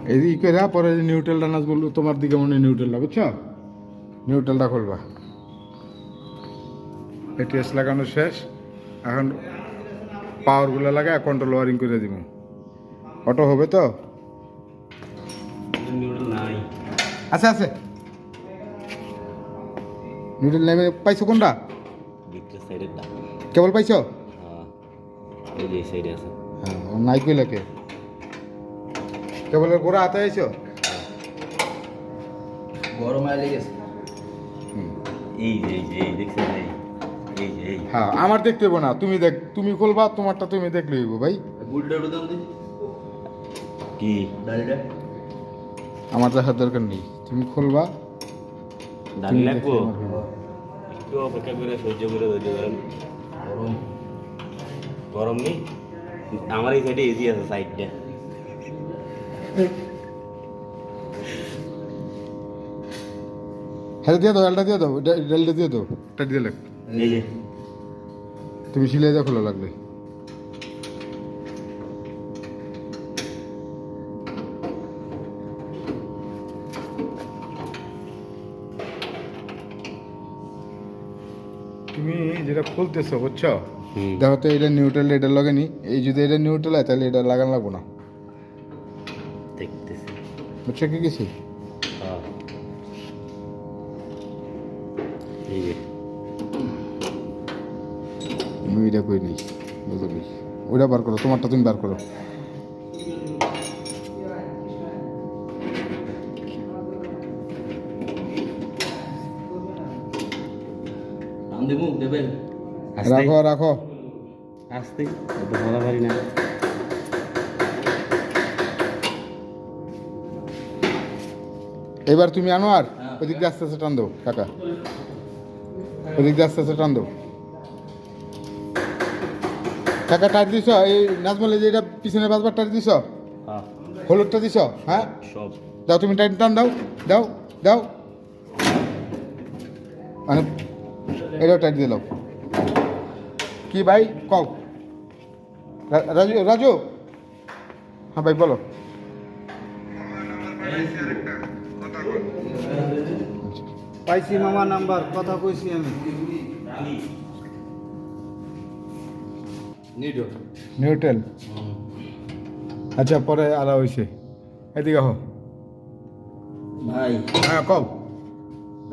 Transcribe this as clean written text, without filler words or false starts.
এই করে পরে নিউট্রালটা নাচ বললো তোমার দিকে মনে হয় নিউট্রালটা বুঝছো নিউট্রালটা খুলবা এটিএস লাগানো শেষ এখন পাওয়ারগুলো লাগায় কন্ট্রোল ওয়ারিং করে দিব অটো হবে তো নাই আছে আছে নিউট্রাল নেমে পাইছো কোনটা ভিতরে সাইডেরটা কেবল পাইছো হ্যাঁ এই যে সাইডে আছে হ্যাঁ নাই কইলাকে কেবলের গোড়া হাতে আইছো গরম আয় লেগেছে এই দেখছেন এই হ্যাঁ আমার দেখতে হইব না তুমি দেখ তুমি খুলবা তোমারটা তুমি দেখলে হইব ভাই বুলটা উঠান দিন কি ডালটা আমার দেখার দরকার নেই তুমি খুলবা ডাল তুমি লাগবো দেখলে আমার হইব। একটু অপেক্ষা করে সহ্য করে ধৈর্য করেন গরম গরম নেই আমার এই সাইডে এসি আছে সাইডটা হ্যাঁ দিয়ে দাও ডালটা দিয়ে দাও ডালটা দিয়ে দাও এটা দিয়ে লাগ এই যে তুমি সিলাই দাও খোলা লাগবে তুমি যেটা খুলতেছো বুঝছো দেখো তো এটা নিউট্রাল এটা লাগেনি এই যদি এটা নিউট্রাল হয় তাহলে এটা লাগানো লাগবো না দেখতেছি বুঝছো কি কিছু হ্যাঁ এই যে আমি এটা কই নেই বুঝলি ওইটা বার করো তোমারটা তুমি বার করো টান দেবো দেবেন রাখো রাখো আসতে এত বলা পারি না এবার তুমি আনো আর ওদিক দিয়ে আস্তে আস্তে টান দাও কাকা ওদিক দিয়ে আস্তে আস্তে টান দাও কাকা টাইট দিছ এই নাজমলে যে এটা পিছনে বাজবার টাইট দিছ হ্যাঁ হলুদটা দিছ হ্যাঁ সব দাও তুমি টাইট টান দাও দাও দাও মানে এটাও টাইট দিয়ে দাও কি ভাই কও রাজু রাজু হ্যাঁ ভাই বলো পাইছি মামা নাম্বার কথা কইছি আমি নিউট্রাল আচ্ছা পরে আলা হয়েছে এদিকে হো ভাই হ্যাঁ কও